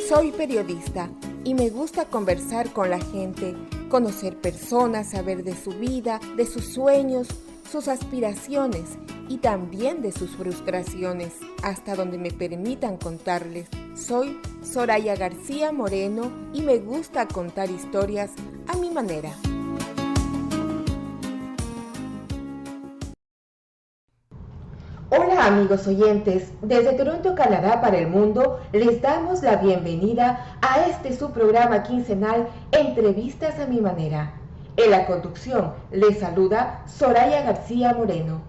Soy periodista y me gusta conversar con la gente, conocer personas, saber de su vida, de sus sueños, sus aspiraciones y también de sus frustraciones, hasta donde me permitan contarles. Soy Soraya García Moreno y me gusta contar historias a mi manera. Hola amigos oyentes, desde Toronto, Canadá para el mundo, les damos la bienvenida a este su programa quincenal Entrevistas a mi manera. En la conducción les saluda Soraya García Moreno.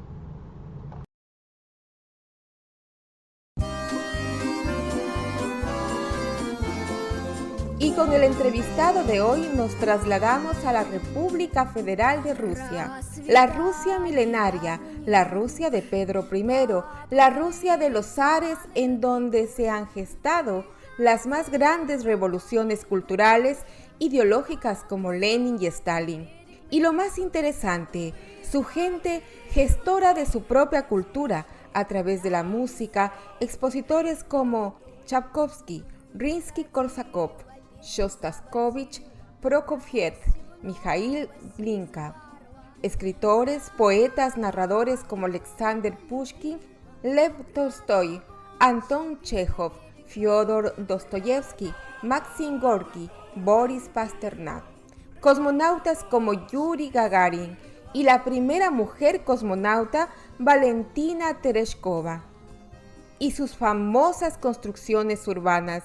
Y con el entrevistado de hoy nos trasladamos a la República Federal de Rusia, la Rusia milenaria, la Rusia de Pedro I, la Rusia de los zares, en donde se han gestado las más grandes revoluciones culturales, ideológicas como Lenin y Stalin. Y lo más interesante, su gente gestora de su propia cultura a través de la música, expositores como Tchaikovsky, Rimsky-Korsakov, Shostakovich, Prokofiev, Mikhail Glinka. Escritores, poetas, narradores como Alexander Pushkin, Lev Tolstoy, Anton Chejov, Fyodor Dostoyevsky, Maxim Gorki, Boris Pasternak. Cosmonautas como Yuri Gagarin y la primera mujer cosmonauta, Valentina Tereshkova. Y sus famosas construcciones urbanas,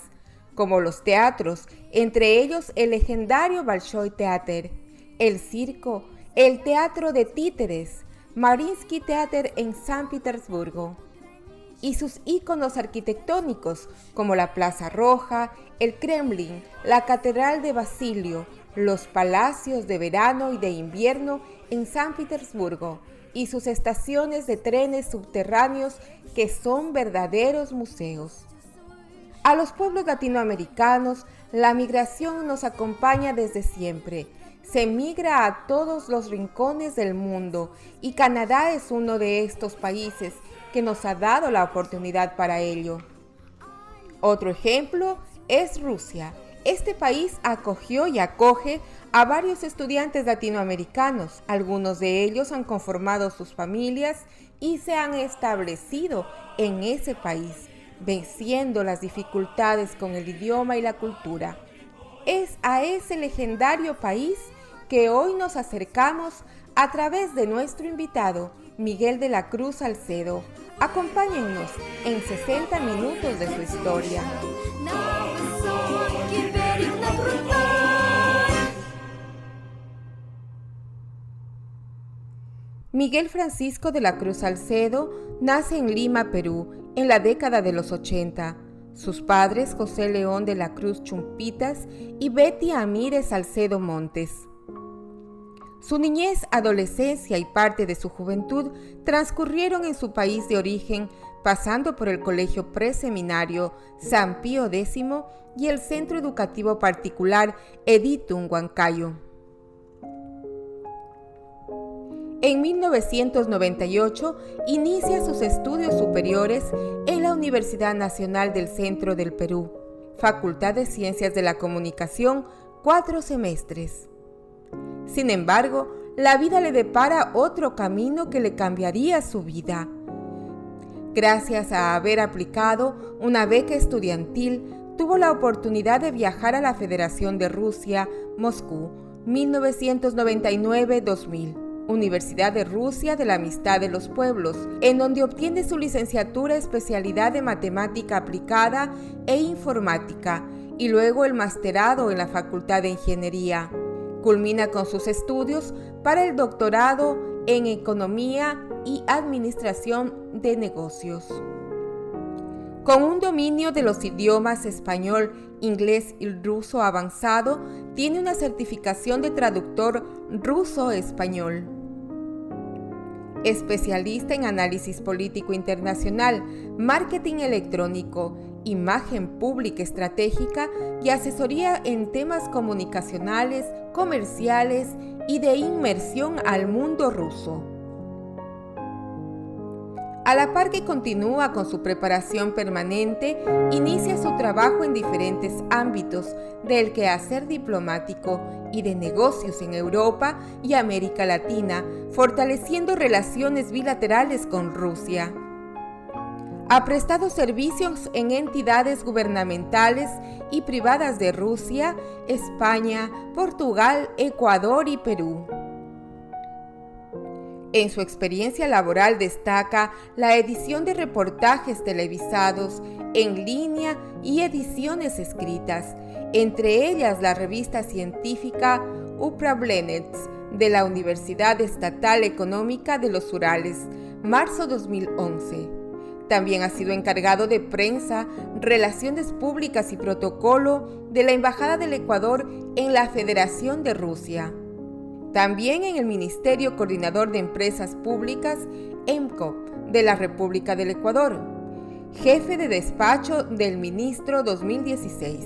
como los teatros, entre ellos el legendario Bolshoi Theater, el circo, el teatro de títeres, Mariinsky Theater en San Petersburgo, y sus íconos arquitectónicos como la Plaza Roja, el Kremlin, la Catedral de Basilio, los palacios de verano y de invierno en San Petersburgo, y sus estaciones de trenes subterráneos que son verdaderos museos. A los pueblos latinoamericanos, la migración nos acompaña desde siempre. Se migra a todos los rincones del mundo y Canadá es uno de estos países que nos ha dado la oportunidad para ello. Otro ejemplo es Rusia. Este país acogió y acoge a varios estudiantes latinoamericanos. Algunos de ellos han conformado sus familias y se han establecido en ese país, venciendo las dificultades con el idioma y la cultura. Es a ese legendario país que hoy nos acercamos a través de nuestro invitado, Miguel de la Cruz Salcedo. Acompáñennos en 60 minutos de su historia. Miguel Francisco de la Cruz Salcedo nace en Lima, Perú, en la década de los 80. Sus padres, José León de la Cruz Chumpitas y Betty Amírez Salcedo Montes. Su niñez, adolescencia y parte de su juventud transcurrieron en su país de origen, pasando por el Colegio Preseminario San Pío X y el Centro Educativo Particular Editum Huancayo. En 1998 inicia sus estudios superiores en la Universidad Nacional del Centro del Perú, Facultad de Ciencias de la Comunicación, 4 semestres. Sin embargo, la vida le depara otro camino que le cambiaría su vida. Gracias a haber aplicado una beca estudiantil, tuvo la oportunidad de viajar a la Federación de Rusia, Moscú, 1999-2000. Universidad de Rusia de la Amistad de los Pueblos, en donde obtiene su licenciatura especialidad de Matemática Aplicada e Informática y luego el masterado en la Facultad de Ingeniería. Culmina con sus estudios para el doctorado en Economía y Administración de Negocios. Con un dominio de los idiomas español, inglés y ruso avanzado, tiene una certificación de traductor ruso-español. Especialista en análisis político internacional, marketing electrónico, imagen pública estratégica y asesoría en temas comunicacionales, comerciales y de inmersión al mundo ruso. A la par que continúa con su preparación permanente, inicia su trabajo en diferentes ámbitos del quehacer diplomático y de negocios en Europa y América Latina, fortaleciendo relaciones bilaterales con Rusia. Ha prestado servicios en entidades gubernamentales y privadas de Rusia, España, Portugal, Ecuador y Perú. En su experiencia laboral destaca la edición de reportajes televisados, en línea y ediciones escritas, entre ellas la revista científica Upravlenets de la Universidad Estatal Económica de los Urales, marzo 2011. También ha sido encargado de prensa, relaciones públicas y protocolo de la Embajada del Ecuador en la Federación de Rusia. También en el Ministerio Coordinador de Empresas Públicas, EMCOP, de la República del Ecuador. Jefe de despacho del ministro 2016.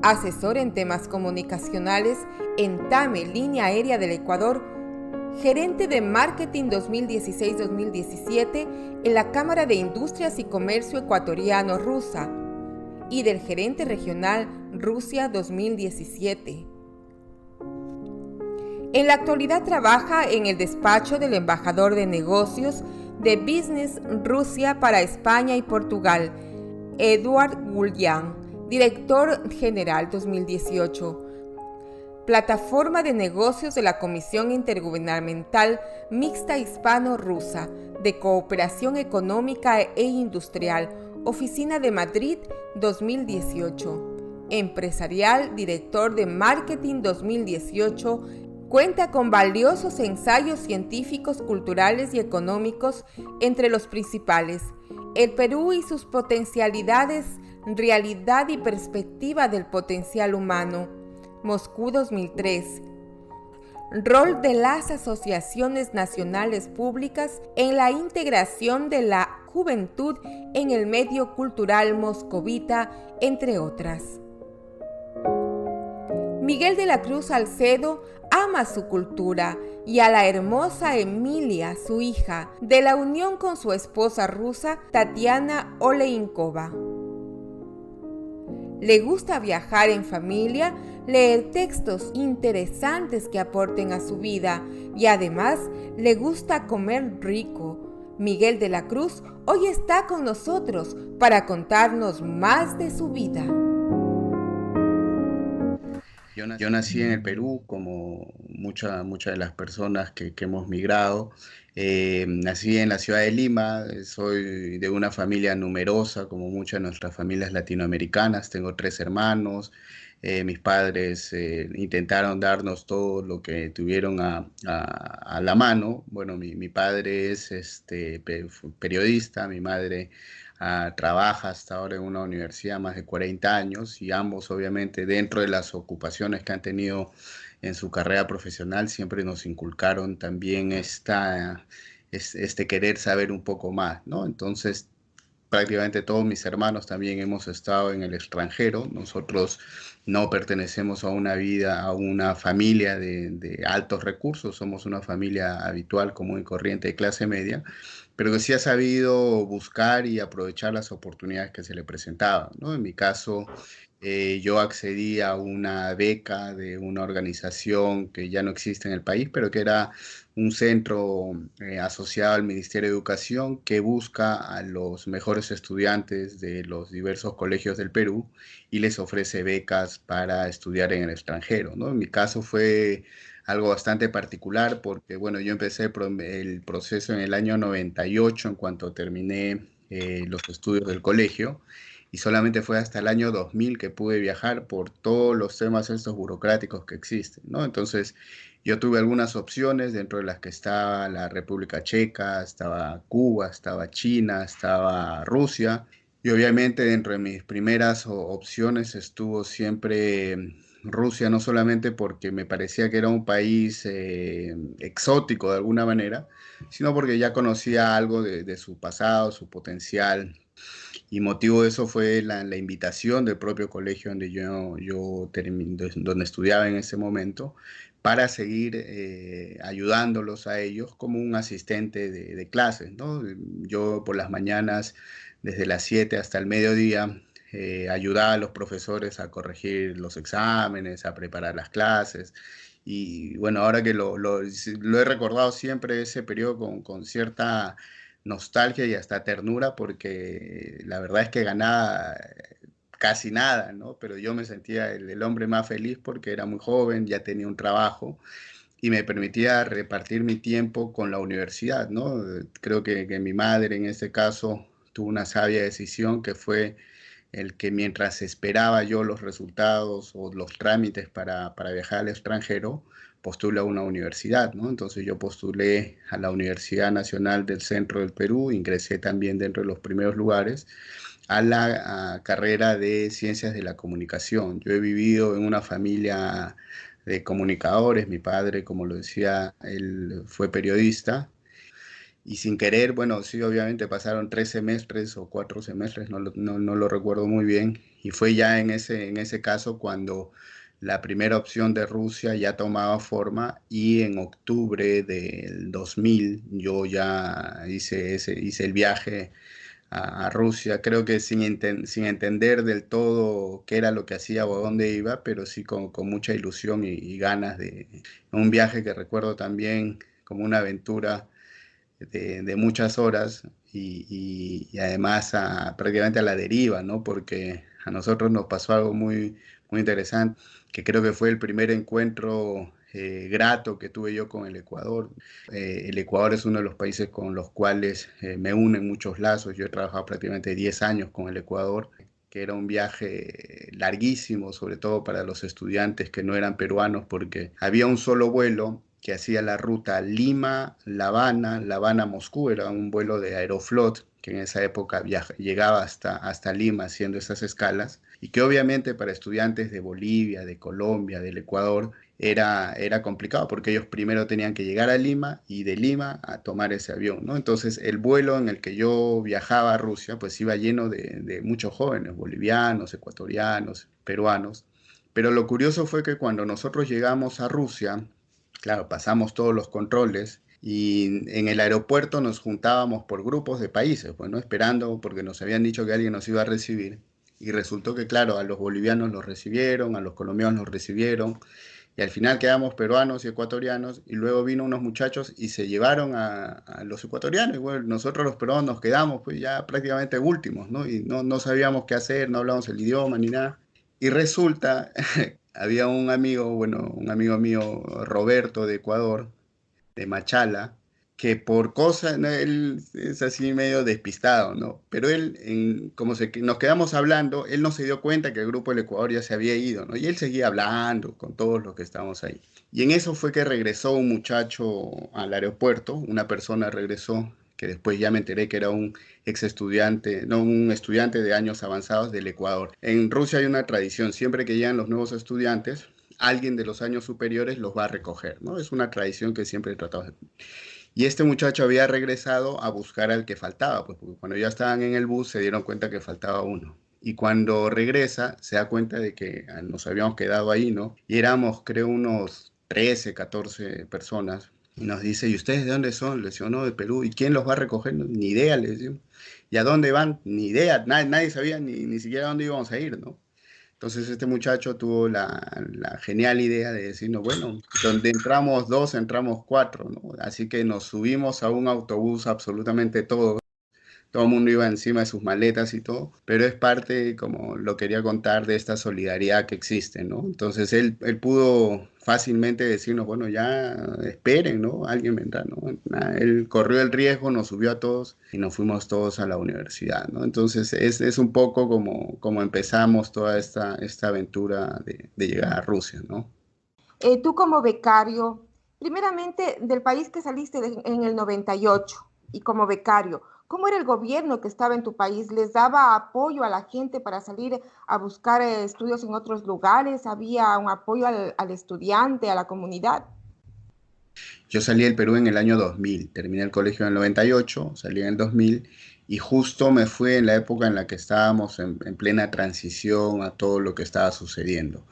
Asesor en temas comunicacionales en TAME, Línea Aérea del Ecuador. Gerente de Marketing 2016-2017 en la Cámara de Industrias y Comercio Ecuatoriano-Rusa y del Gerente Regional Rusia 2017. En la actualidad trabaja en el despacho del embajador de negocios de Business Rusia para España y Portugal, Eduard Gullian, director general 2018. Plataforma de negocios de la Comisión Intergubernamental Mixta Hispano-Rusa de Cooperación Económica e Industrial, Oficina de Madrid 2018. Empresarial, director de Marketing 2018. Cuenta con valiosos ensayos científicos, culturales y económicos entre los principales: El Perú y sus potencialidades, realidad y perspectiva del potencial humano, Moscú 2003. Rol de las asociaciones nacionales públicas en la integración de la juventud en el medio cultural moscovita, entre otras. Miguel de la Cruz Salcedo ama su cultura y a la hermosa Emilia, su hija, de la unión con su esposa rusa, Tatiana Oleinkova. Le gusta viajar en familia, leer textos interesantes que aporten a su vida y además le gusta comer rico. Miguel de la Cruz hoy está con nosotros para contarnos más de su vida. Yo nací en el Perú, como muchas de las personas que hemos migrado. Nací en la ciudad de Lima, soy de una familia numerosa, como muchas de nuestras familias latinoamericanas. Tengo 3 hermanos. Mis padres intentaron darnos todo lo que tuvieron a la mano. Bueno, mi padre es periodista, mi madre trabaja hasta ahora en una universidad más de 40 años y ambos obviamente dentro de las ocupaciones que han tenido en su carrera profesional siempre nos inculcaron también este querer saber un poco más, ¿no? Entonces prácticamente todos mis hermanos también hemos estado en el extranjero. Nosotros no pertenecemos a una familia de altos recursos, somos una familia habitual, común y corriente de clase media, pero que sí ha sabido buscar y aprovechar las oportunidades que se le presentaban, ¿no? En mi caso, yo accedí a una beca de una organización que ya no existe en el país, pero que era un centro asociado al Ministerio de Educación que busca a los mejores estudiantes de los diversos colegios del Perú y les ofrece becas para estudiar en el extranjero, ¿no? En mi caso fue algo bastante particular porque, bueno, yo empecé el proceso en el año 98 en cuanto terminé los estudios del colegio y solamente fue hasta el año 2000 que pude viajar por todos los temas estos burocráticos que existen, ¿no? Entonces, yo tuve algunas opciones dentro de las que estaba la República Checa, estaba Cuba, estaba China, estaba Rusia. Y obviamente dentro de mis primeras opciones estuvo siempre Rusia, no solamente porque me parecía que era un país exótico de alguna manera, sino porque ya conocía algo de su pasado, su potencial. Y motivo de eso fue la invitación del propio colegio donde yo donde estudiaba en ese momento. para seguir ayudándolos a ellos como un asistente de clases, ¿no? Yo por las mañanas, desde las 7 hasta el mediodía, ayudaba a los profesores a corregir los exámenes, a preparar las clases. Y bueno, ahora que lo he recordado siempre ese periodo con cierta nostalgia y hasta ternura, porque la verdad es que ganaba casi nada, ¿no? Pero yo me sentía el hombre más feliz porque era muy joven, ya tenía un trabajo y me permitía repartir mi tiempo con la universidad, ¿no? Creo que mi madre en este caso tuvo una sabia decisión que fue el que mientras esperaba yo los resultados o los trámites para viajar al extranjero, postulé a una universidad, ¿no? Entonces yo postulé a la Universidad Nacional del Centro del Perú, ingresé también dentro de los primeros lugares a la carrera de Ciencias de la Comunicación. Yo he vivido en una familia de comunicadores, mi padre, como lo decía, él fue periodista, y sin querer, bueno, sí, obviamente pasaron 3 semestres o 4 semestres, no lo recuerdo muy bien, y fue ya en ese caso cuando la primera opción de Rusia ya tomaba forma y en octubre del 2000 yo ya hice el viaje a Rusia, creo que sin entender del todo qué era lo que hacía o a dónde iba, pero sí con mucha ilusión y ganas de un viaje que recuerdo también como una aventura de muchas horas y además prácticamente a la deriva, ¿no? Porque a nosotros nos pasó algo muy interesante, que creo que fue el primer encuentro grato que tuve yo con el Ecuador. El Ecuador es uno de los países con los cuales me unen muchos lazos. Yo he trabajado prácticamente 10 años con el Ecuador, que era un viaje larguísimo, sobre todo para los estudiantes que no eran peruanos, porque había un solo vuelo que hacía la ruta Lima-La Habana, La Habana-Moscú, era un vuelo de Aeroflot, que en esa época llegaba hasta Lima haciendo esas escalas, y que obviamente para estudiantes de Bolivia, de Colombia, del Ecuador, era complicado, porque ellos primero tenían que llegar a Lima y de Lima a tomar ese avión, ¿no? Entonces el vuelo en el que yo viajaba a Rusia, pues iba lleno de muchos jóvenes, bolivianos, ecuatorianos, peruanos, pero lo curioso fue que cuando nosotros llegamos a Rusia, claro, pasamos todos los controles y en el aeropuerto nos juntábamos por grupos de países, bueno, esperando porque nos habían dicho que alguien nos iba a recibir. Y resultó que, claro, a los bolivianos los recibieron, a los colombianos los recibieron, y al final quedamos peruanos y ecuatorianos, y luego vino unos muchachos y se llevaron a los ecuatorianos, y bueno, nosotros los peruanos nos quedamos pues ya prácticamente últimos, ¿no? Y no sabíamos qué hacer, no hablábamos el idioma ni nada. Y resulta, había un amigo, bueno, un amigo mío, Roberto de Ecuador, de Machala, que por cosas, ¿no? Él es así medio despistado, ¿no? Pero él, como nos quedamos hablando, él no se dio cuenta que el grupo del Ecuador ya se había ido, ¿no? Y él seguía hablando con todos los que estábamos ahí. Y en eso fue que regresó un muchacho al aeropuerto, una persona regresó, que después ya me enteré que era un ex estudiante, no, un estudiante de años avanzados del Ecuador. En Rusia hay una tradición, siempre que llegan los nuevos estudiantes, alguien de los años superiores los va a recoger, ¿no? Es una tradición que siempre he tratado de... Y este muchacho había regresado a buscar al que faltaba, pues porque cuando ya estaban en el bus se dieron cuenta que faltaba uno. Y cuando regresa se da cuenta de que nos habíamos quedado ahí, ¿no? Y éramos, creo, unos 13, 14 personas. Y nos dice, ¿y ustedes de dónde son? Le decimos, no, de Perú. ¿Y quién los va a recoger? No, ni idea, le decimos. ¿Y a dónde van? Ni idea. Nadie sabía ni siquiera a dónde íbamos a ir, ¿no? Entonces este muchacho tuvo la genial idea de decirnos, bueno, donde entramos dos, entramos cuatro, ¿no? Así que nos subimos a un autobús absolutamente todos. Todo el mundo iba encima de sus maletas y todo, pero es parte, como lo quería contar, de esta solidaridad que existe, ¿no? Entonces él pudo fácilmente decirnos, bueno, ya esperen, ¿no? Alguien vendrá, ¿no? Nada, él corrió el riesgo, nos subió a todos y nos fuimos todos a la universidad, ¿no? Entonces es un poco como empezamos toda esta aventura de llegar a Rusia, ¿no? Tú como becario, primeramente del país que saliste en el 98 y como becario, ¿cómo era el gobierno que estaba en tu país? ¿Les daba apoyo a la gente para salir a buscar estudios en otros lugares? ¿Había un apoyo al estudiante, a la comunidad? Yo salí del Perú en el año 2000, terminé el colegio en el 98, salí en el 2000 y justo me fui en la época en la que estábamos en plena transición a todo lo que estaba sucediendo.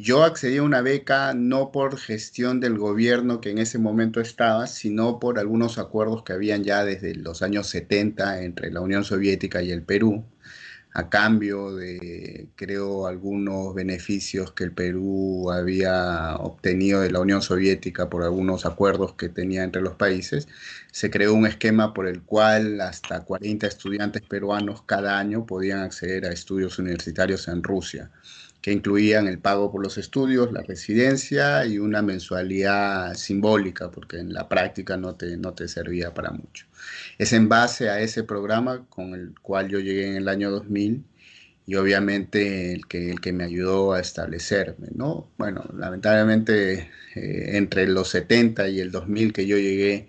Yo accedí a una beca no por gestión del gobierno que en ese momento estaba, sino por algunos acuerdos que habían ya desde los años 70 entre la Unión Soviética y el Perú, a cambio de, creo, algunos beneficios que el Perú había obtenido de la Unión Soviética por algunos acuerdos que tenía entre los países. Se creó un esquema por el cual hasta 40 estudiantes peruanos cada año podían acceder a estudios universitarios en Rusia, que incluían el pago por los estudios, la residencia y una mensualidad simbólica, porque en la práctica no te servía para mucho. Es en base a ese programa con el cual yo llegué en el año 2000 y obviamente el que me ayudó a establecerme, ¿no? Bueno, lamentablemente entre los 70 y el 2000 que yo llegué,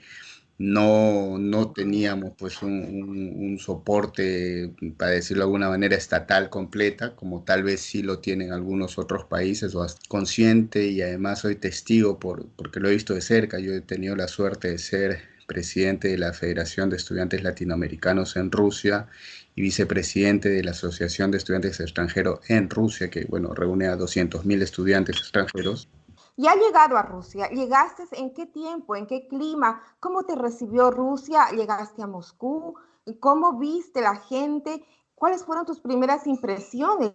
no teníamos pues un soporte, para decirlo de alguna manera, estatal completa, como tal vez sí lo tienen algunos otros países, o hasta consciente, y además soy testigo porque lo he visto de cerca. Yo he tenido la suerte de ser presidente de la Federación de Estudiantes Latinoamericanos en Rusia y vicepresidente de la Asociación de Estudiantes Extranjeros en Rusia, que bueno, reúne a 200.000 estudiantes extranjeros. ¿Ya has llegado a Rusia? ¿Llegaste en qué tiempo, en qué clima? ¿Cómo te recibió Rusia? ¿Llegaste a Moscú? ¿Cómo viste la gente? ¿Cuáles fueron tus primeras impresiones?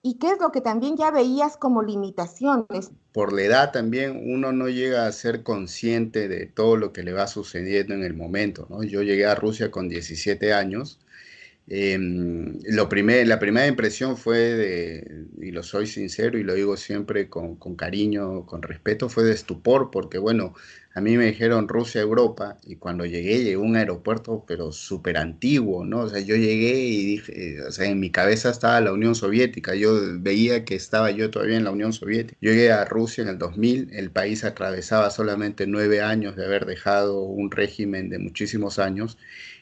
¿Y qué es lo que también ya veías como limitaciones? Por la edad también uno no llega a ser consciente de todo lo que le va sucediendo en el momento, ¿no? Yo llegué a Rusia con 17 años. La primera impresión fue y lo soy sincero y lo digo siempre con cariño, con respeto, fue de estupor, porque bueno, a mí me dijeron Rusia, Europa, y cuando llegué a un aeropuerto, pero súper antiguo, ¿no? O sea, yo llegué y dije, o sea, en mi cabeza estaba la Unión Soviética, yo veía que estaba yo todavía en la Unión Soviética. Yo llegué a Rusia en el 2000, el país atravesaba solamente 9 años de haber dejado un régimen de muchísimos años,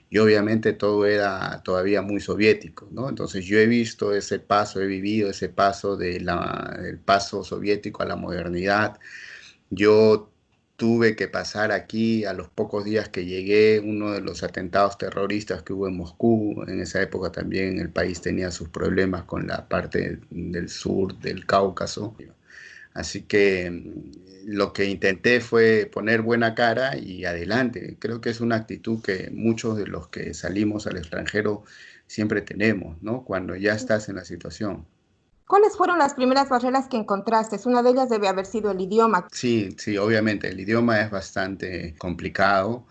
y obviamente todo era todavía muy soviético, ¿no? Entonces yo he visto ese paso, he vivido ese paso del paso soviético a la modernidad. Yo tuve que pasar aquí a los pocos días que llegué uno de los atentados terroristas que hubo en Moscú. En esa época también el país tenía sus problemas con la parte del sur del Cáucaso. Así que lo que intenté fue poner buena cara y adelante. Creo que es una actitud que muchos de los que salimos al extranjero siempre tenemos, ¿no? Cuando ya estás en la situación. ¿Cuáles fueron las primeras barreras que encontraste? Una de ellas debe haber sido el idioma. Sí, sí, obviamente el idioma es bastante complicado.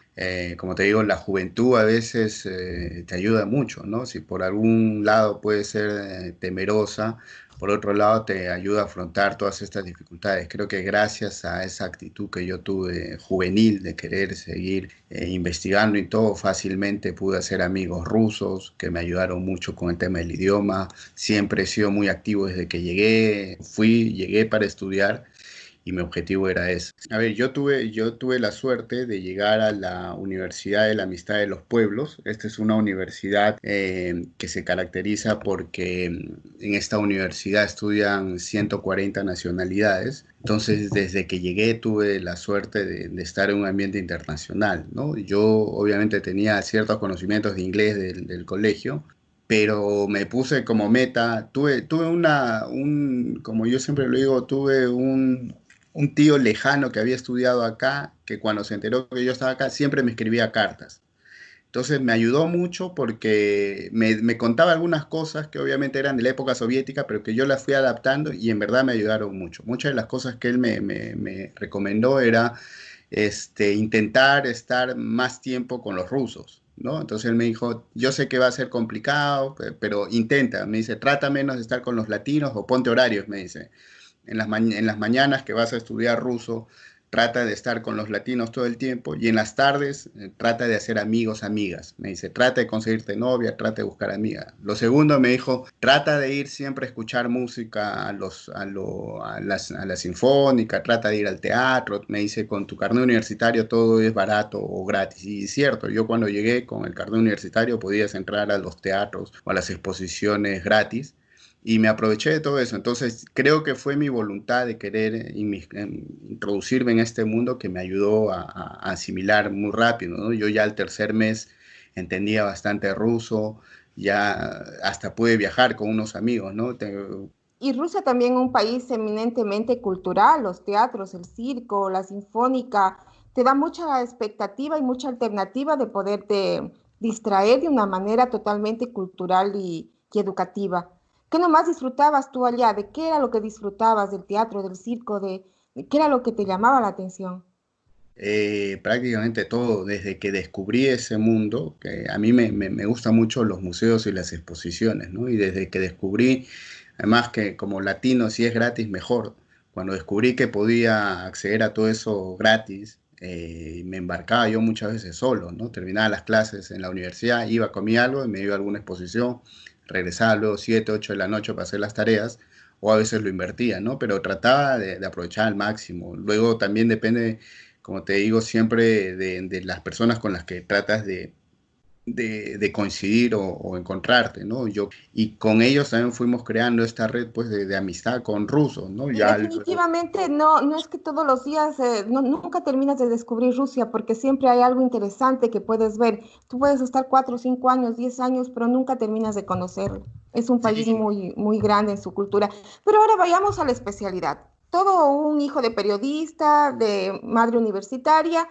Como te digo, la juventud a veces te ayuda mucho, ¿no? Si por algún lado puede ser temerosa, por otro lado te ayuda a afrontar todas estas dificultades. Creo que gracias a esa actitud que yo tuve juvenil de querer seguir investigando y todo, fácilmente pude hacer amigos rusos que me ayudaron mucho con el tema del idioma. Siempre he sido muy activo desde que llegué para estudiar y mi objetivo era ese. A ver, yo tuve la suerte de llegar a la Universidad de la Amistad de los Pueblos. Esta es una universidad que se caracteriza porque en esta universidad estudian 140 nacionalidades. Entonces, desde que llegué tuve la suerte de estar en un ambiente internacional, ¿no? Yo obviamente tenía ciertos conocimientos de inglés del colegio, pero me puse como meta, como yo siempre lo digo, tuve un tío lejano que había estudiado acá, que cuando se enteró que yo estaba acá, siempre me escribía cartas. Entonces me ayudó mucho porque me contaba algunas cosas que obviamente eran de la época soviética, pero que yo las fui adaptando y en verdad me ayudaron mucho. Muchas de las cosas que él me recomendó era intentar estar más tiempo con los rusos, ¿no? Entonces él me dijo, yo sé que va a ser complicado, pero intenta. Me dice, trata menos de estar con los latinos o ponte horarios, me dice en las mañanas que vas a estudiar ruso, trata de estar con los latinos todo el tiempo y en las tardes trata de hacer amigos, amigas. Me dice, trata de conseguirte novia, trata de buscar amigas. Lo segundo me dijo, trata de ir siempre a escuchar música a la sinfónica, trata de ir al teatro. Me dice, con tu carnet universitario todo es barato o gratis. Y es cierto, yo cuando llegué con el carnet universitario podías entrar a los teatros o a las exposiciones gratis y me aproveché de todo eso. Entonces, creo que fue mi voluntad de querer introducirme en este mundo que me ayudó a asimilar muy rápido, ¿no? Yo ya al tercer mes entendía bastante ruso, ya hasta pude viajar con unos amigos, ¿no? Y Rusia también un país eminentemente cultural, los teatros, el circo, la sinfónica, te da mucha expectativa y mucha alternativa de poderte distraer de una manera totalmente cultural y educativa. ¿Qué nomás disfrutabas tú allá? ¿De qué era lo que disfrutabas del teatro, del circo, de qué era lo que te llamaba la atención? Prácticamente todo, desde que descubrí ese mundo, que a mí me gustan mucho los museos y las exposiciones, ¿no? Y desde que descubrí, además que como latino, si es gratis, mejor. Cuando descubrí que podía acceder a todo eso gratis, me embarcaba yo muchas veces solo, ¿no? Terminaba las clases en la universidad, iba, comía algo y me iba a alguna exposición, regresaba luego 7, 8 de la noche para hacer las tareas, o a veces lo invertía, ¿no? Pero trataba de aprovechar al máximo. Luego también depende, como te digo, siempre de las personas con las que tratas de coincidir o encontrarte, ¿no? Y con ellos también fuimos creando esta red, pues, de amistad con rusos, ¿no? Y Ya luego, definitivamente no es que todos los días, nunca terminas de descubrir Rusia porque siempre hay algo interesante que puedes ver. Tú puedes estar 4, 5 años, 10 años, pero nunca terminas de conocerlo. Es un país sí, muy grande en su cultura. Pero ahora vayamos a la especialidad. Todo un hijo de periodista, de madre universitaria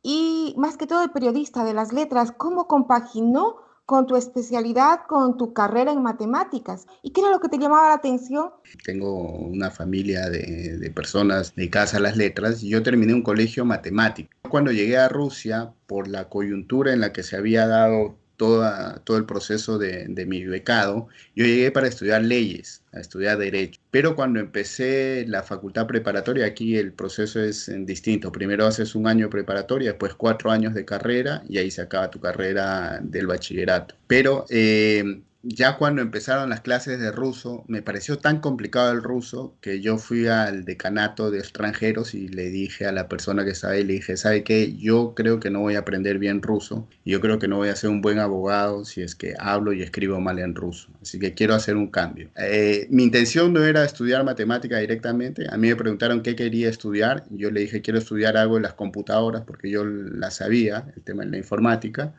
y más que todo de periodista de las letras, ¿cómo compaginó con tu especialidad, con tu carrera en matemáticas? ¿Y qué era lo que te llamaba la atención? tengo una familia de personas dedicadas a las letras y yo terminé un colegio matemático. Cuando llegué a Rusia, por la coyuntura en la que se había dado todo el proceso de mi becado, yo llegué para estudiar leyes, a estudiar derecho. Pero cuando empecé la facultad preparatoria, aquí el proceso es distinto. Primero haces un año de preparatoria, después 4 años de carrera y ahí se acaba tu carrera del bachillerato. Pero ya cuando empezaron las clases de ruso, me pareció tan complicado el ruso que yo fui al decanato de extranjeros y le dije a la persona que estaba ahí, le dije, ¿sabe qué? Yo creo que no voy a aprender bien ruso. Yo creo que no voy a ser un buen abogado si es que hablo y escribo mal en ruso. Así que quiero hacer un cambio. Mi intención no era estudiar matemática directamente. A mí me preguntaron qué quería estudiar. Yo le dije, quiero estudiar algo en las computadoras porque yo la sabía, el tema de la informática.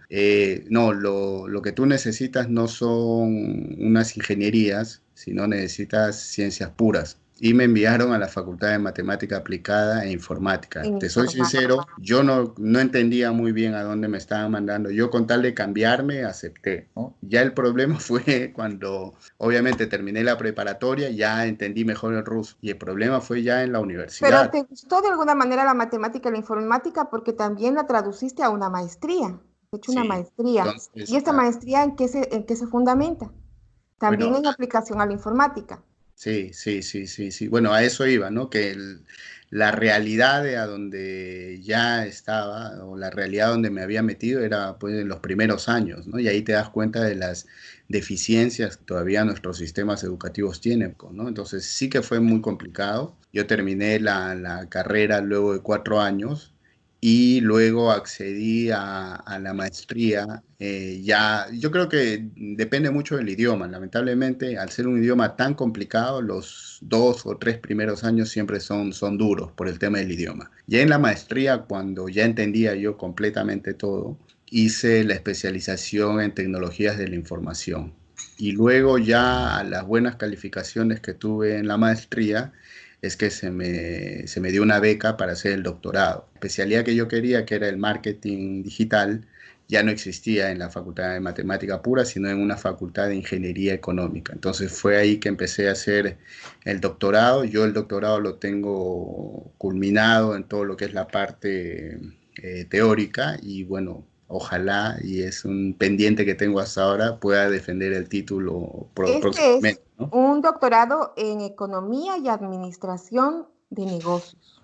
No, lo que tú necesitas no son unas ingenierías, sino necesitas ciencias puras. Y me enviaron a la Facultad de Matemática Aplicada e Informática. En Te soy informática. sincero, yo no entendía muy bien a dónde me estaban mandando. Yo con tal de cambiarme, acepté, ¿no? Ya el problema fue cuando, obviamente, terminé la preparatoria, ya entendí mejor el ruso. Y el problema fue ya en la Pero universidad. ¿te gustó de alguna manera la matemática y la informática? Porque también la traduciste a una maestría. He hecho una Sí, maestría. ¿Y entonces, esta maestría en qué se fundamenta? También bueno, en aplicación a la informática. sí, sí, sí, sí, sí. Bueno, a eso iba, ¿no? Que la realidad de a donde ya estaba, o la realidad donde me había metido era pues en los primeros años, ¿no? Y ahí te das cuenta de las deficiencias que todavía nuestros sistemas educativos tienen, ¿no? Entonces sí que fue muy complicado. Yo terminé la carrera luego de 4 años y luego accedí a la maestría. Ya, yo creo que depende mucho del idioma. Lamentablemente, al ser un idioma tan complicado, los 2 o 3 primeros años siempre son duros por el tema del idioma. Ya en la maestría, cuando ya entendía yo completamente todo, hice la especialización en tecnologías de la información. Y luego ya a las buenas calificaciones que tuve en la maestría, es que se me dio una beca para hacer el doctorado. La especialidad que yo quería, que era el marketing digital, ya no existía en la Facultad de Matemática Pura, sino en una Facultad de Ingeniería Económica. Entonces fue ahí que empecé a hacer el doctorado. Yo el doctorado lo tengo culminado en todo lo que es la parte teórica y bueno, ojalá, y es un pendiente que tengo hasta ahora, pueda defender el título Este es próximamente, ¿no? un doctorado en economía y administración de negocios.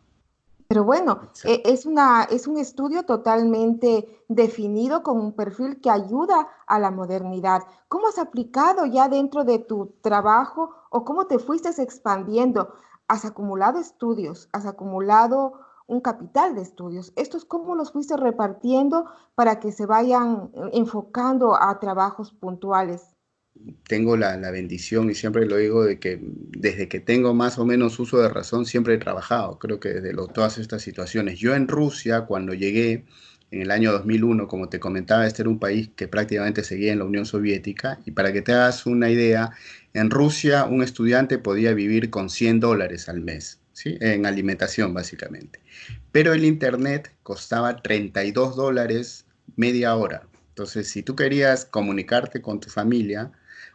Pero bueno, es un estudio totalmente definido con un perfil que ayuda a la modernidad. ¿Cómo has aplicado ya dentro de tu trabajo o cómo te fuiste expandiendo? Has acumulado estudios, has acumulado un capital de estudios. ¿Estos cómo los fuiste repartiendo para que se vayan enfocando a trabajos puntuales? Tengo la bendición y siempre lo digo de que desde que tengo más o menos uso de razón siempre he trabajado, creo que desde todas estas situaciones. Yo en Rusia, cuando llegué, en el año 2001, como te comentaba, este era un país que prácticamente seguía en la Unión Soviética. Y para que te hagas una idea, en Rusia un estudiante podía vivir con $100 al mes, ¿sí? En alimentación, básicamente. Pero el internet costaba $32 media hora. Entonces, si tú querías comunicarte con tu familia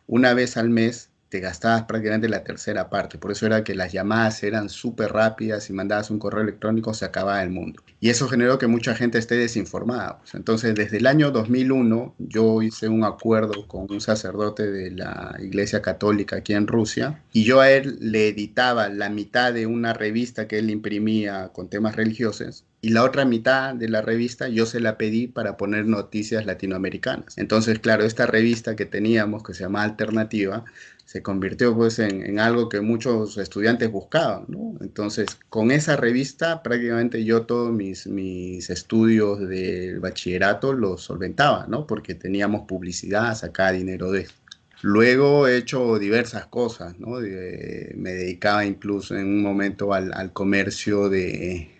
una vez al mes, te gastabas prácticamente la tercera parte. Por eso era que las llamadas eran súper rápidas. Si mandabas un correo electrónico, se acababa el mundo. Y eso generó que mucha gente esté desinformada. Pues, entonces, desde el año 2001, yo hice un acuerdo con un sacerdote de la Iglesia Católica aquí en Rusia, y yo a él le editaba la mitad de una revista que él imprimía con temas religiosos, y la otra mitad de la revista yo se la pedí para poner noticias latinoamericanas. Entonces, claro, esta revista que teníamos, que se llama Alternativa, se convirtió pues en algo que muchos estudiantes buscaban, ¿no? Entonces, con esa revista prácticamente yo todos mis estudios del bachillerato los solventaba, ¿no? Porque teníamos publicidad, sacaba dinero de esto. Luego he hecho diversas cosas, ¿no? Me dedicaba incluso en un momento al comercio de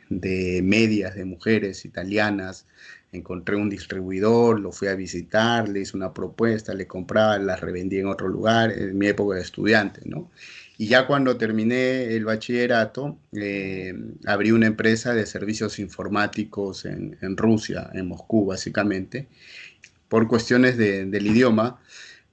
medias de mujeres italianas. Encontré un distribuidor, lo fui a visitar, le hice una propuesta, le compraba, las revendía en otro lugar, en mi época de estudiante, ¿no? Y ya cuando terminé el bachillerato, abrí una empresa de servicios informáticos en Rusia, en Moscú, básicamente. Por cuestiones del idioma,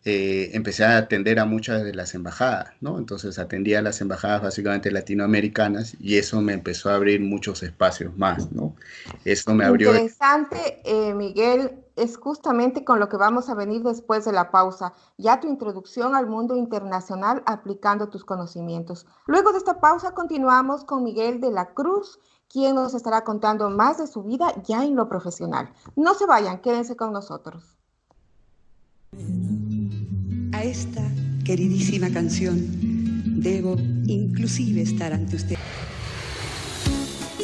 empecé a atender a muchas de las embajadas, ¿no? Entonces atendía a las embajadas básicamente latinoamericanas, y eso me empezó a abrir muchos espacios más, ¿no? Eso me abrió. Interesante, Miguel, es justamente con lo que vamos a venir después de la pausa, ya tu introducción al mundo internacional aplicando tus conocimientos. Luego de esta pausa continuamos con Miguel de la Cruz, quien nos estará contando más de su vida ya en lo profesional. No se vayan, quédense con nosotros. A esta queridísima canción debo inclusive estar ante usted.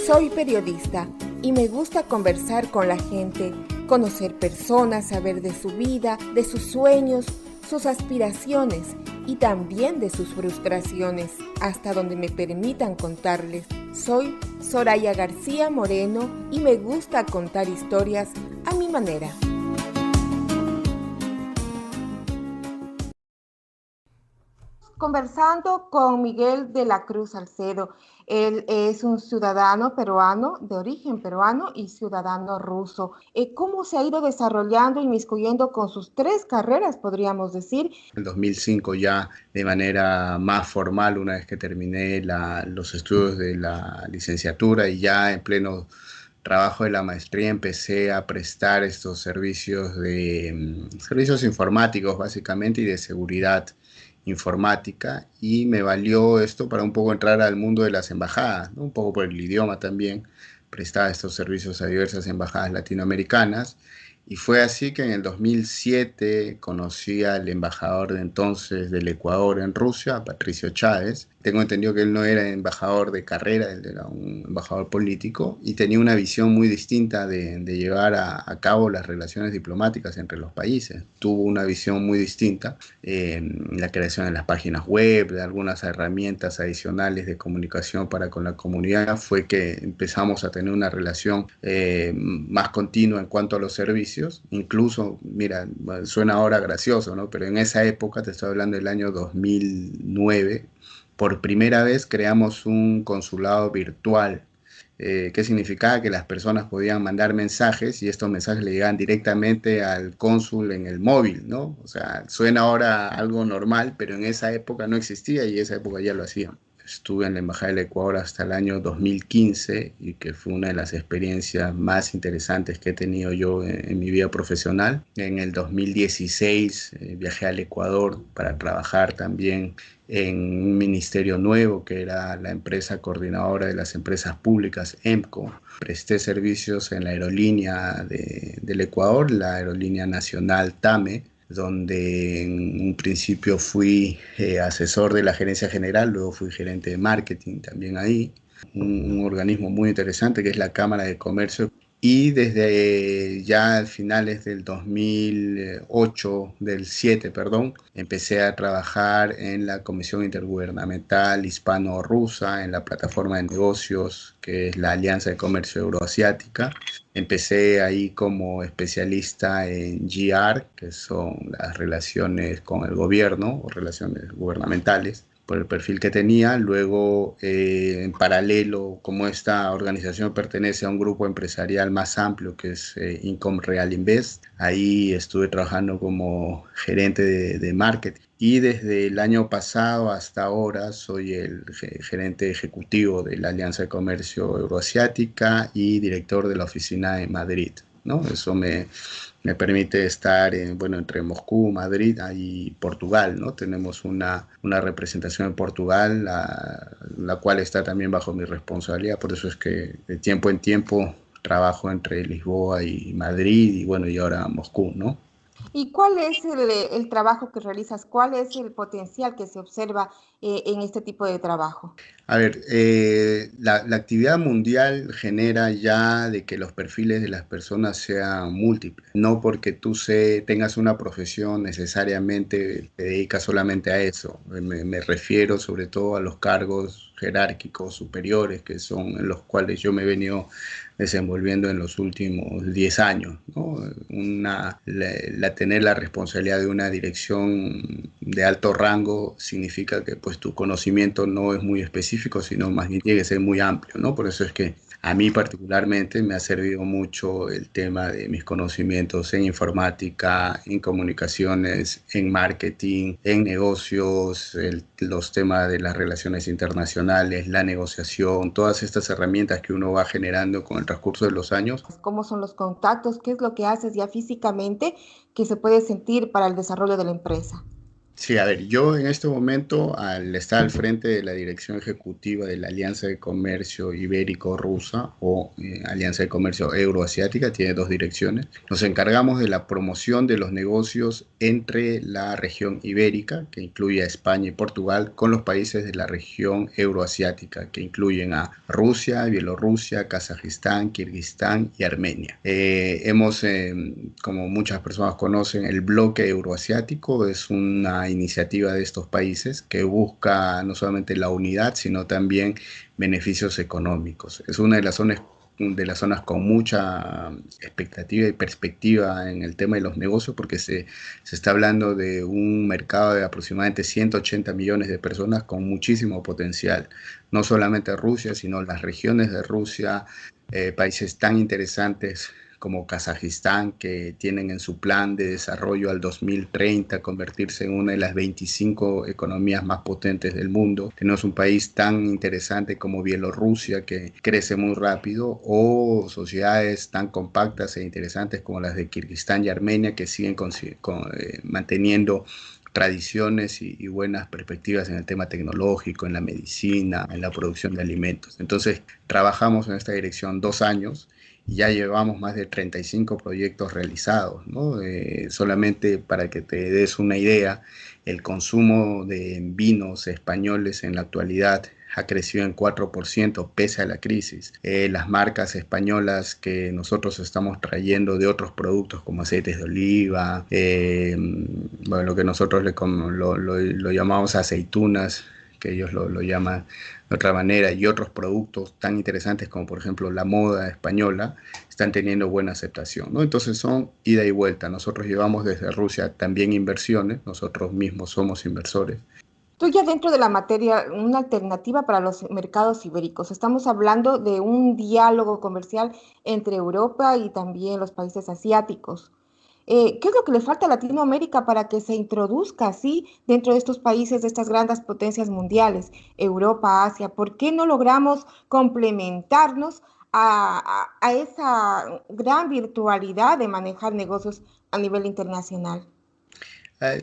Soy periodista y me gusta conversar con la gente, conocer personas, saber de su vida, de sus sueños, sus aspiraciones y también de sus frustraciones, hasta donde me permitan contarles. Soy Soraya García Moreno y me gusta contar historias a mi manera. Conversando con Miguel de la Cruz Salcedo. Él es un ciudadano peruano, de origen peruano y ciudadano ruso. ¿Cómo se ha ido desarrollando, inmiscuyendo con sus tres carreras, podríamos decir? En 2005 ya de manera más formal, una vez que terminé los estudios de la licenciatura y ya en pleno trabajo de la maestría, empecé a prestar estos servicios servicios informáticos básicamente y de seguridad informática, y me valió esto para un poco entrar al mundo de las embajadas, ¿no? Un poco por el idioma también, prestaba estos servicios a diversas embajadas latinoamericanas. Y fue así que en el 2007 conocí al embajador de entonces del Ecuador en Rusia, a Patricio Chávez. Tengo entendido que él no era embajador de carrera, él era un embajador político y tenía una visión muy distinta de llevar a cabo las relaciones diplomáticas entre los países. Tuvo una visión muy distinta en la creación de las páginas web, de algunas herramientas adicionales de comunicación para con la comunidad. Fue que empezamos a tener una relación más continua en cuanto a los servicios. Incluso, mira, suena ahora gracioso, ¿no? Pero en esa época, te estoy hablando del año 2009, por primera vez creamos un consulado virtual, que significaba que las personas podían mandar mensajes y estos mensajes le llegaban directamente al cónsul en el móvil, ¿no? O sea, suena ahora algo normal, pero en esa época no existía y en esa época ya lo hacían. Estuve en la Embajada del Ecuador hasta el año 2015 y que fue una de las experiencias más interesantes que he tenido yo en mi vida profesional. En el 2016 viajé al Ecuador para trabajar también en un ministerio nuevo que era la empresa coordinadora de las empresas públicas, EMCO. Presté servicios en la aerolínea del Ecuador, la aerolínea nacional TAME, donde en un principio fui asesor de la gerencia general, luego fui gerente de marketing también ahí. Un organismo muy interesante que es la Cámara de Comercio. Y desde ya finales del 2008, del 7, perdón, empecé a trabajar en la Comisión Intergubernamental Hispano-Rusa, en la plataforma de negocios que es la Alianza de Comercio Euroasiática. Empecé ahí como especialista en GR, que son las relaciones con el gobierno o relaciones gubernamentales, por el perfil que tenía. Luego, en paralelo, como esta organización pertenece a un grupo empresarial más amplio que es Income Real Invest, ahí estuve trabajando como gerente de marketing. Y desde el año pasado hasta ahora soy el gerente ejecutivo de la Alianza de Comercio Euroasiática y director de la oficina en Madrid, ¿no? Eso me permite estar bueno, entre Moscú, Madrid y Portugal, ¿no? Tenemos una representación en Portugal, la cual está también bajo mi responsabilidad, por eso es que de tiempo en tiempo trabajo entre Lisboa y Madrid y bueno, y ahora Moscú, ¿no? ¿Y cuál es el trabajo que realizas? ¿Cuál es el potencial que se observa en este tipo de trabajo? A ver, la actividad mundial genera ya de que los perfiles de las personas sean múltiples. No porque tú tengas una profesión necesariamente te dedicas solamente a eso. Me refiero sobre todo a los cargos jerárquicos superiores, que son en los cuales yo me he venido desenvolviendo en los últimos 10 años, ¿no? Tener la responsabilidad de una dirección de alto rango significa que pues tu conocimiento no es muy específico, sino más bien tiene que ser muy amplio, ¿no? Por eso es que a mí particularmente me ha servido mucho el tema de mis conocimientos en informática, en comunicaciones, en marketing, en negocios, los temas de las relaciones internacionales, la negociación, todas estas herramientas que uno va generando con el transcurso de los años. ¿Cómo son los contactos? ¿Qué es lo que haces ya físicamente que se puede sentir para el desarrollo de la empresa? Sí, a ver, yo en este momento, al estar al frente de la dirección ejecutiva de la Alianza de Comercio Ibérico-Rusa o Alianza de Comercio Euroasiática, tiene dos direcciones, nos encargamos de la promoción de los negocios entre la región ibérica, que incluye a España y Portugal, con los países de la región euroasiática, que incluyen a Rusia, Bielorrusia, Kazajistán, Kirguistán y Armenia. Como muchas personas conocen, el bloque euroasiático es una iniciativa de estos países que busca no solamente la unidad, sino también beneficios económicos. Es una de las zonas con mucha expectativa y perspectiva en el tema de los negocios, porque se está hablando de un mercado de aproximadamente 180 millones de personas con muchísimo potencial. No solamente Rusia, sino las regiones de Rusia, países tan interesantes como Kazajistán, que tienen en su plan de desarrollo al 2030 convertirse en una de las 25 economías más potentes del mundo. Tenemos un país tan interesante como Bielorrusia, que crece muy rápido, o sociedades tan compactas e interesantes como las de Kirguistán y Armenia, que siguen manteniendo tradiciones y buenas perspectivas en el tema tecnológico, en la medicina, en la producción de alimentos. Entonces, trabajamos en esta dirección 2 años y ya llevamos más de 35 proyectos realizados, ¿no? Solamente para que te des una idea, el consumo de vinos españoles en la actualidad ha crecido en 4% pese a la crisis. Las marcas españolas que nosotros estamos trayendo de otros productos como aceites de oliva, bueno, lo que nosotros lo llamamos aceitunas, que ellos lo llaman de otra manera, y otros productos tan interesantes como por ejemplo la moda española, están teniendo buena aceptación, ¿no? Entonces son ida y vuelta. Nosotros llevamos desde Rusia también inversiones, nosotros mismos somos inversores. Tú ya dentro de la materia, una alternativa para los mercados ibéricos. Estamos hablando de un diálogo comercial entre Europa y también los países asiáticos. ¿Qué es lo que le falta a Latinoamérica para que se introduzca así dentro de estos países, de estas grandes potencias mundiales, Europa, Asia? ¿Por qué no logramos complementarnos a esa gran virtualidad de manejar negocios a nivel internacional?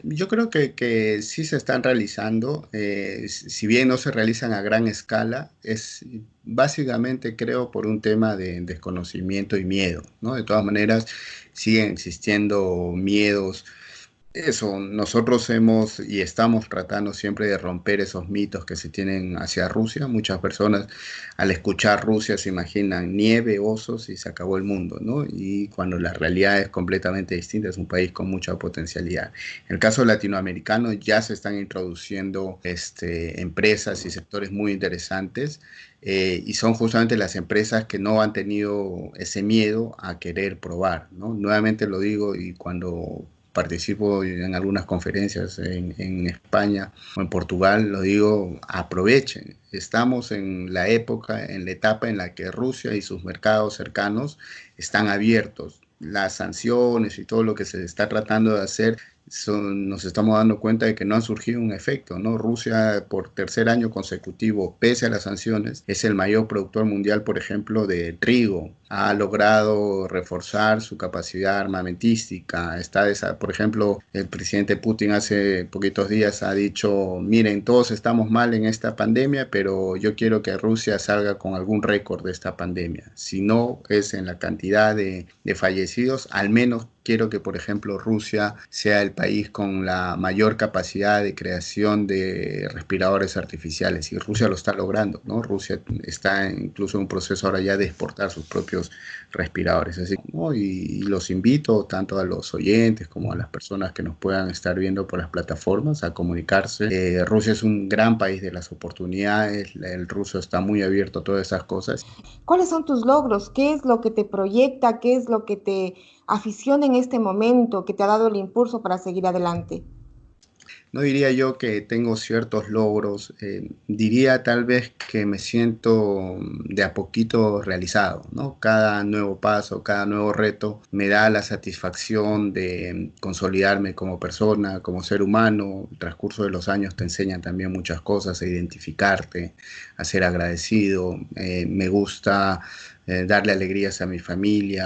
Yo creo que sí se están realizando, si bien no se realizan a gran escala, es básicamente creo por un tema de desconocimiento y miedo, ¿no? De todas maneras, siguen existiendo miedos Eso, nosotros hemos y estamos tratando siempre de romper esos mitos que se tienen hacia Rusia. Muchas personas al escuchar Rusia se imaginan nieve, osos y se acabó el mundo, ¿no? Y cuando la realidad es completamente distinta, es un país con mucha potencialidad. En el caso latinoamericano ya se están introduciendo empresas y sectores muy interesantes, y son justamente las empresas que no han tenido ese miedo a querer probar, ¿no? Nuevamente lo digo, y cuando participo en algunas conferencias en España o en Portugal, lo digo, aprovechen. Estamos en la época, en la etapa en la que Rusia y sus mercados cercanos están abiertos. Las sanciones y todo lo que se está tratando de hacer, nos estamos dando cuenta de que no ha surgido un efecto, ¿no? Rusia, por tercer año consecutivo, pese a las sanciones, es el mayor productor mundial, por ejemplo, de trigo. Ha logrado reforzar su capacidad armamentística. Por ejemplo, el presidente Putin hace poquitos días ha dicho, miren, todos estamos mal en esta pandemia, pero yo quiero que Rusia salga con algún récord de esta pandemia. Si no es en la cantidad de fallecidos, al menos quiero que, por ejemplo, Rusia sea el país con la mayor capacidad de creación de respiradores artificiales, y Rusia lo está logrando, ¿no? Rusia está incluso en un proceso ahora ya de exportar sus propios respiradores, así, ¿no? Y los invito tanto a los oyentes como a las personas que nos puedan estar viendo por las plataformas a comunicarse. Rusia es un gran país de las oportunidades, el ruso está muy abierto a todas esas cosas. ¿Cuáles son tus logros? ¿Qué es lo que te proyecta? ¿Qué es lo que te aficiona en este momento, que te ha dado el impulso para seguir adelante? No diría yo que tengo ciertos logros, diría tal vez que me siento de a poquito realizado, ¿no? Cada nuevo paso, cada nuevo reto me da la satisfacción de consolidarme como persona, como ser humano. El transcurso de los años te enseñan también muchas cosas, a identificarte, a ser agradecido. Me gusta darle alegrías a mi familia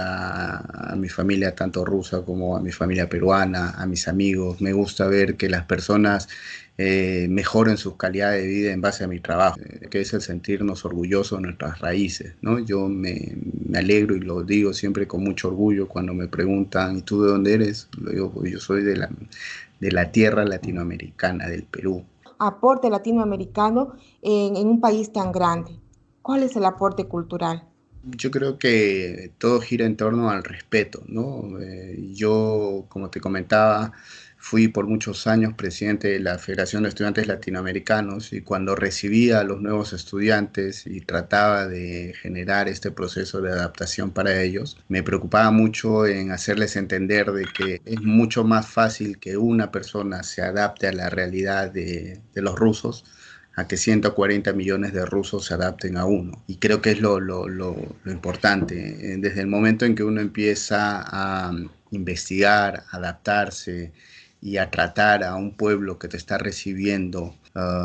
tanto rusa como a mi familia peruana, a mis amigos. Me gusta ver que las personas mejoren sus calidades de vida en base a mi trabajo, que es el sentirnos orgullosos de nuestras raíces, ¿no? Yo me alegro y lo digo siempre con mucho orgullo cuando me preguntan, ¿y tú de dónde eres? Lo digo, pues yo soy de la tierra latinoamericana, del Perú. Aporte latinoamericano en un país tan grande. ¿Cuál es el aporte cultural? Yo creo que todo gira en torno al respeto, ¿no? Yo, como te comentaba, fui por muchos años presidente de la Federación de Estudiantes Latinoamericanos, y cuando recibía a los nuevos estudiantes y trataba de generar este proceso de adaptación para ellos, me preocupaba mucho en hacerles entender de que es mucho más fácil que una persona se adapte a la realidad de los rusos, a que 140 millones de rusos se adapten a uno. Y creo que es lo importante. Desde el momento en que uno empieza a investigar, adaptarse y a tratar a un pueblo que te está recibiendo,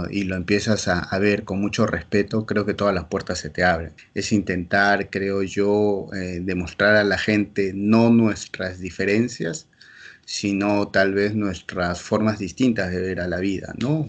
y lo empiezas a ver con mucho respeto, creo que todas las puertas se te abren. Es intentar, creo yo, demostrar a la gente no nuestras diferencias, sino tal vez nuestras formas distintas de ver a la vida, ¿no?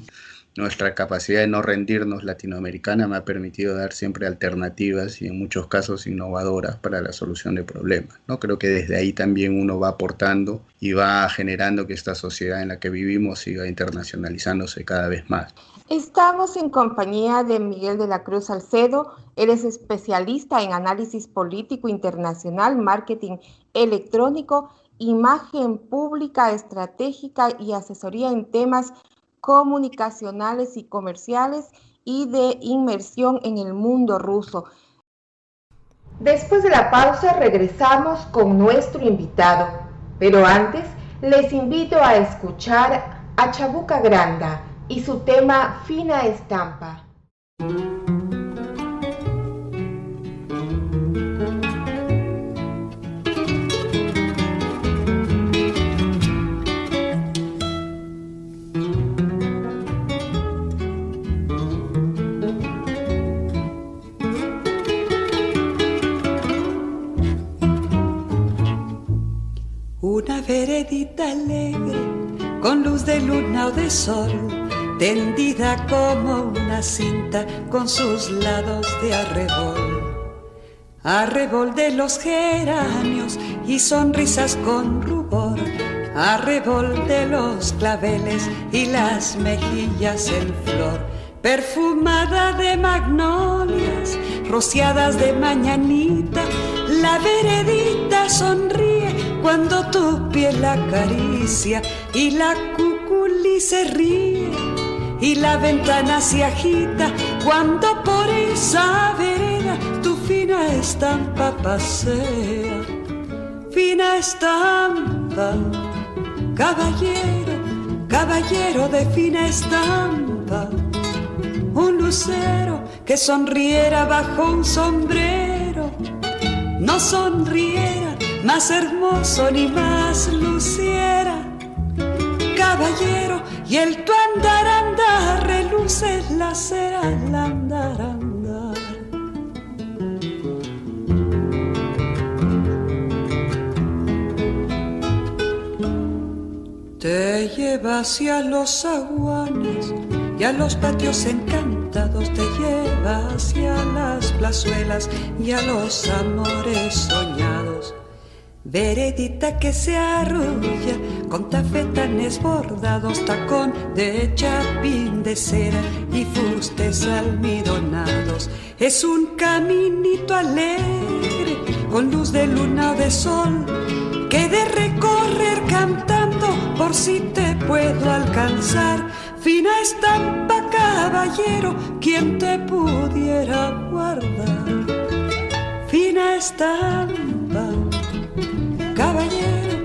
Nuestra capacidad de no rendirnos latinoamericana me ha permitido dar siempre alternativas y en muchos casos innovadoras para la solución de problemas, ¿no? Creo que desde ahí también uno va aportando y va generando que esta sociedad en la que vivimos siga internacionalizándose cada vez más. Estamos en compañía de Miguel de la Cruz Salcedo. Él es especialista en análisis político internacional, marketing electrónico, imagen pública estratégica y asesoría en temas comunicacionales y comerciales y de inmersión en el mundo ruso. Después de la pausa regresamos con nuestro invitado, pero antes les invito a escuchar a Chabuca Granda y su tema Fina Estampa. Una veredita alegre, con luz de luna o de sol, tendida como una cinta con sus lados de arrebol de los geranios y sonrisas con rubor, arrebol de los claveles y las mejillas en flor, perfumada de magnolias, rociadas de mañanita, la veredita sonríe cuando tu piel la acaricia y la cuculí se ríe y la ventana se agita cuando por esa vereda tu fina estampa pasea. Fina estampa, caballero, caballero de fina estampa, un lucero que sonriera bajo un sombrero, no sonriera más hermoso ni más luciera. Caballero, y el tu andar, andar, reluce la cera al andar, andar. Te lleva hacia los zaguanes y a los patios encantados, te lleva hacia las plazuelas y a los amores soñados. Veredita que se arrulla con tafetanes bordados, tacón de chapín de cera y fustes almidonados. Es un caminito alegre con luz de luna o de sol que de recorrer cantando por si te puedo alcanzar. Fina estampa, caballero, quien te pudiera guardar. Fina estampa, caballero,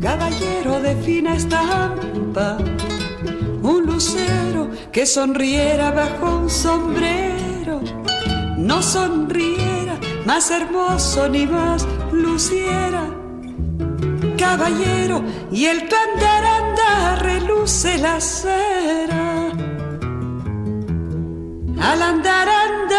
caballero de fina estampa, un lucero que sonriera bajo un sombrero, no sonriera más hermoso ni más luciera. Caballero, y el tu andar, andar, reluce la cera al andar, andar.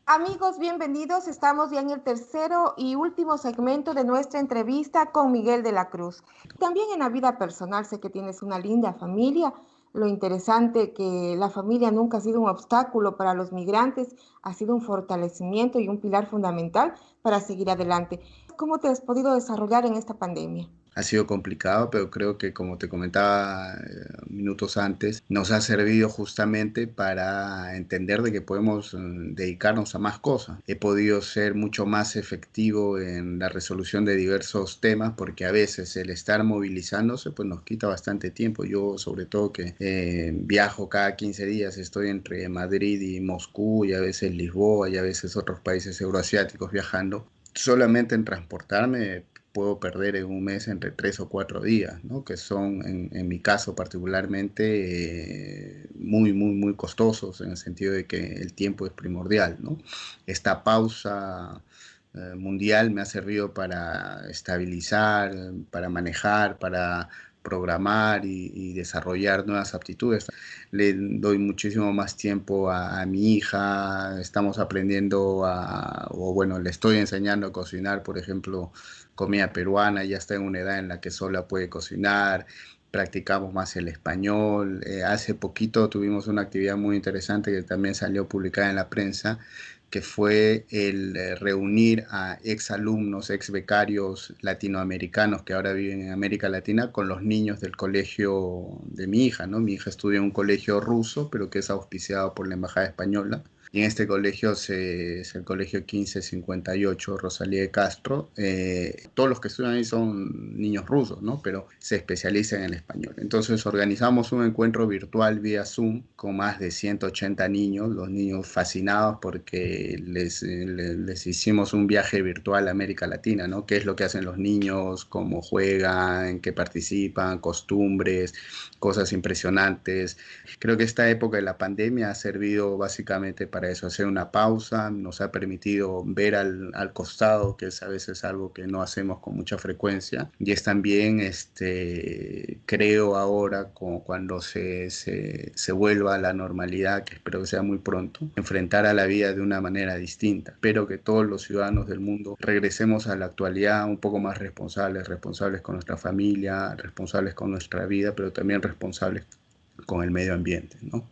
Amigos, bienvenidos. Estamos ya en el tercero y último segmento de nuestra entrevista con Miguel de la Cruz. También en la vida personal sé que tienes una linda familia. Lo interesante que la familia nunca ha sido un obstáculo para los migrantes, ha sido un fortalecimiento y un pilar fundamental para seguir adelante. ¿Cómo te has podido desarrollar en esta pandemia? Ha sido complicado, pero creo que, como te comentaba minutos antes, nos ha servido justamente para entender de que podemos dedicarnos a más cosas. He podido ser mucho más efectivo en la resolución de diversos temas, porque a veces el estar movilizándose pues nos quita bastante tiempo. Yo, sobre todo, que viajo cada 15 días, estoy entre Madrid y Moscú, y a veces Lisboa, y a veces otros países euroasiáticos viajando. Solamente en transportarme puedo perder en un mes entre 3 o 4 días, ¿no? Que son, en mi caso particularmente, muy costosos, en el sentido de que el tiempo es primordial, ¿no? Esta pausa mundial me ha servido para estabilizar, para manejar, para programar y desarrollar nuevas aptitudes. Le doy muchísimo más tiempo a mi hija, estamos aprendiendo o bueno, le estoy enseñando a cocinar, por ejemplo, comida peruana, ya está en una edad en la que sola puede cocinar, practicamos más el español. Hace poquito tuvimos una actividad muy interesante que también salió publicada en la prensa, que fue el reunir a exalumnos, becarios latinoamericanos que ahora viven en América Latina con los niños del colegio de mi hija, ¿no? Mi hija estudia en un colegio ruso, pero que es auspiciado por la Embajada Española. Y en este colegio es el colegio 1558, Rosalía de Castro. Todos los que estudian ahí son niños rusos, ¿no? Pero se especializan en el español. Entonces organizamos un encuentro virtual vía Zoom con más de 180 niños, los niños fascinados porque les hicimos un viaje virtual a América Latina, ¿no? ¿Qué es lo que hacen los niños? ¿Cómo juegan? ¿En qué participan? Costumbres, cosas impresionantes. Creo que esta época de la pandemia ha servido básicamente para eso, hacer una pausa, nos ha permitido ver al costado, que es a veces algo que no hacemos con mucha frecuencia, y es también, creo ahora, como cuando se vuelva a la normalidad, que espero que sea muy pronto, enfrentar a la vida de una manera distinta. Espero que todos los ciudadanos del mundo regresemos a la actualidad un poco más responsables con nuestra familia, responsables con nuestra vida, pero también responsables con el medio ambiente, ¿no?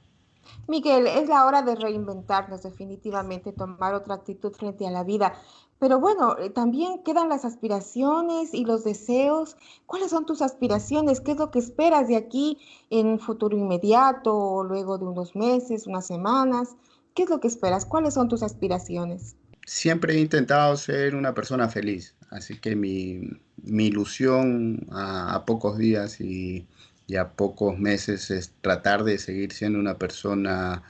Miguel, es la hora de reinventarnos definitivamente, tomar otra actitud frente a la vida. Pero bueno, también quedan las aspiraciones y los deseos. ¿Cuáles son tus aspiraciones? ¿Qué es lo que esperas de aquí en un futuro inmediato o luego de unos meses, unas semanas? ¿Qué es lo que esperas? ¿Cuáles son tus aspiraciones? Siempre he intentado ser una persona feliz, así que mi ilusión a pocos días y a pocos meses es tratar de seguir siendo una persona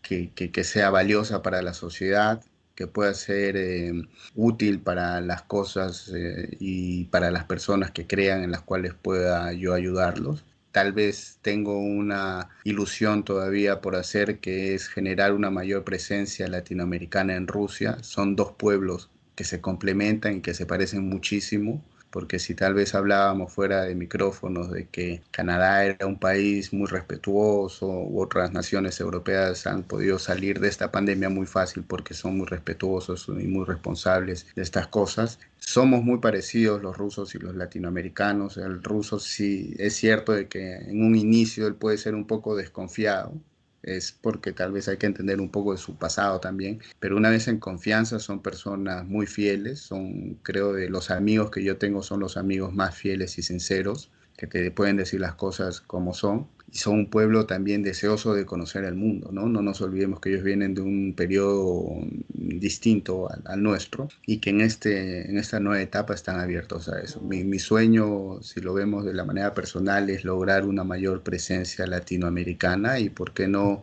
que sea valiosa para la sociedad, que pueda ser útil para las cosas y para las personas que crean en las cuales pueda yo ayudarlos. Tal vez tengo una ilusión todavía por hacer, que es generar una mayor presencia latinoamericana en Rusia. Son dos pueblos que se complementan y que se parecen muchísimo, porque si tal vez hablábamos fuera de micrófonos de que Canadá era un país muy respetuoso u otras naciones europeas han podido salir de esta pandemia muy fácil porque son muy respetuosos y muy responsables de estas cosas. Somos muy parecidos los rusos y los latinoamericanos. El ruso sí es cierto de que en un inicio él puede ser un poco desconfiado, es porque tal vez hay que entender un poco de su pasado también, pero una vez en confianza son personas muy fieles, son, creo, de los amigos que yo tengo, son los amigos más fieles y sinceros, que te pueden decir las cosas como son, y son un pueblo también deseoso de conocer el mundo, ¿no? No nos olvidemos que ellos vienen de un periodo distinto al nuestro y que en esta nueva etapa están abiertos a eso. Mi sueño, si lo vemos de la manera personal, es lograr una mayor presencia latinoamericana y, ¿por qué no?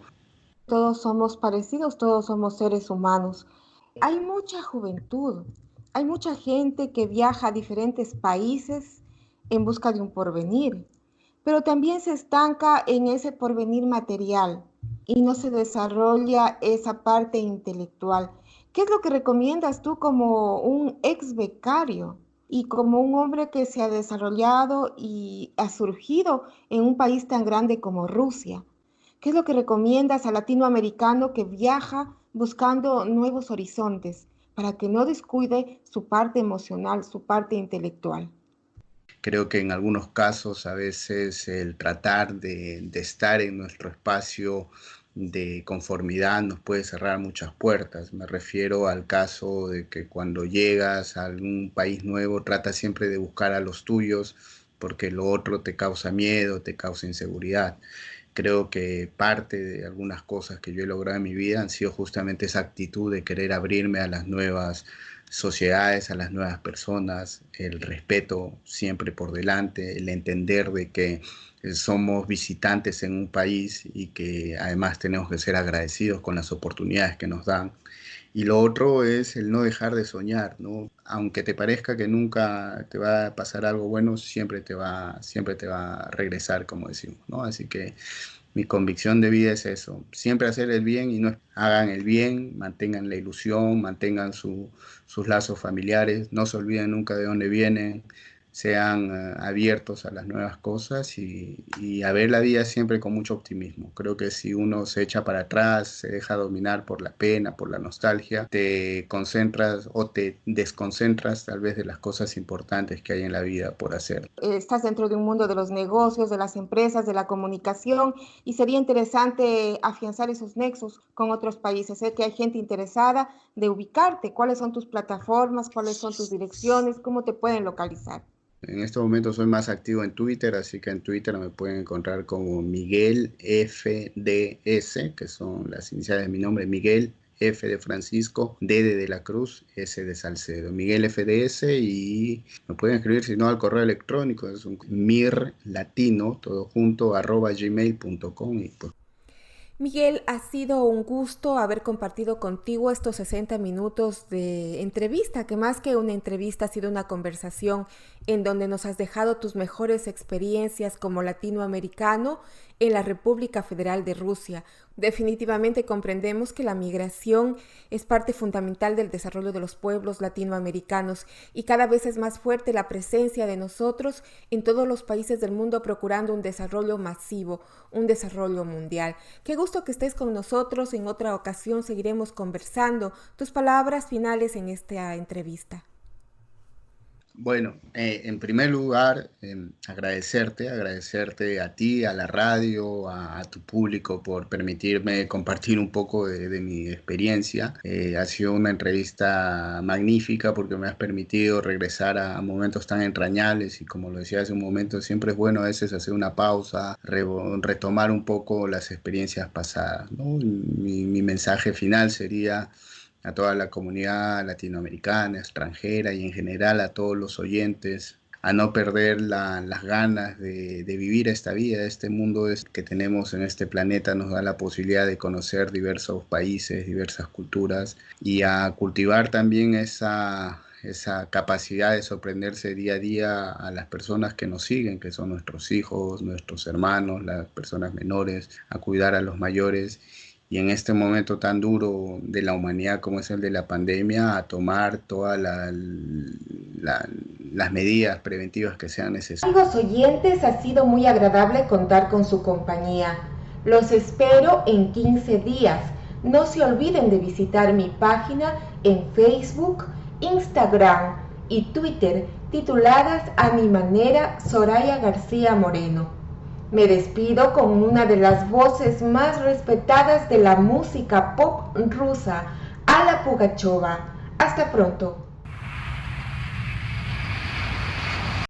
Todos somos parecidos, todos somos seres humanos. Hay mucha juventud, hay mucha gente que viaja a diferentes países en busca de un porvenir, pero también se estanca en ese porvenir material y no se desarrolla esa parte intelectual. ¿Qué es lo que recomiendas tú como un ex becario y como un hombre que se ha desarrollado y ha surgido en un país tan grande como Rusia? ¿Qué es lo que recomiendas al latinoamericano que viaja buscando nuevos horizontes para que no descuide su parte emocional, su parte intelectual? Creo que en algunos casos a veces el tratar de estar en nuestro espacio de conformidad nos puede cerrar muchas puertas. Me refiero al caso de que cuando llegas a algún país nuevo tratas siempre de buscar a los tuyos porque lo otro te causa miedo, te causa inseguridad. Creo que parte de algunas cosas que yo he logrado en mi vida han sido justamente esa actitud de querer abrirme a las nuevas sociedades, a las nuevas personas, el respeto siempre por delante, el entender de que somos visitantes en un país y que además tenemos que ser agradecidos con las oportunidades que nos dan. Y lo otro es el no dejar de soñar, ¿no? Aunque te parezca que nunca te va a pasar algo bueno, siempre te va a regresar, como decimos, ¿no? Así que mi convicción de vida es eso, siempre hacer el bien y no hagan el bien, mantengan la ilusión, mantengan sus lazos familiares, no se olviden nunca de dónde vienen, sean abiertos a las nuevas cosas y a ver la vida siempre con mucho optimismo. Creo que si uno se echa para atrás, se deja dominar por la pena, por la nostalgia, te concentras o te desconcentras tal vez de las cosas importantes que hay en la vida por hacer. Estás dentro de un mundo de los negocios, de las empresas, de la comunicación y sería interesante afianzar esos nexos con otros países. Sé que hay gente interesada de ubicarte. ¿Cuáles son tus plataformas? ¿Cuáles son tus direcciones? ¿Cómo te pueden localizar? En este momento soy más activo en Twitter, así que en Twitter me pueden encontrar como Miguel FDS, que son las iniciales de mi nombre, Miguel F de Francisco, D de la Cruz, S de Salcedo, Miguel FDS, y me pueden escribir si no al correo electrónico, es un mirlatino, todo junto, @gmail.com y pues. Miguel, ha sido un gusto haber compartido contigo estos 60 minutos de entrevista, que más que una entrevista ha sido una conversación en donde nos has dejado tus mejores experiencias como latinoamericano en la República Federal de Rusia. Definitivamente comprendemos que la migración es parte fundamental del desarrollo de los pueblos latinoamericanos y cada vez es más fuerte la presencia de nosotros en todos los países del mundo procurando un desarrollo masivo, un desarrollo mundial. Qué gusto que estés con nosotros. En otra ocasión seguiremos conversando. Tus palabras finales en esta entrevista. Bueno, en primer lugar, agradecerte a ti, a la radio, a tu público por permitirme compartir un poco de mi experiencia. Ha sido una entrevista magnífica porque me has permitido regresar a momentos tan entrañables y como lo decía hace un momento, siempre es bueno a veces hacer una pausa, retomar un poco las experiencias pasadas, ¿no? Mi mensaje final sería a toda la comunidad latinoamericana, extranjera y en general a todos los oyentes, a no perder las ganas de vivir esta vida. Este mundo que tenemos en este planeta nos da la posibilidad de conocer diversos países, diversas culturas y a cultivar también esa capacidad de sorprenderse día a día a las personas que nos siguen, que son nuestros hijos, nuestros hermanos, las personas menores, a cuidar a los mayores. Y en este momento tan duro de la humanidad como es el de la pandemia, a tomar todas las medidas preventivas que sean necesarias. Amigos oyentes, ha sido muy agradable contar con su compañía. Los espero en 15 días. No se olviden de visitar mi página en Facebook, Instagram y Twitter, tituladas a mi manera Soraya García Moreno. Me despido con una de las voces más respetadas de la música pop rusa, Alla Pugacheva. Hasta pronto.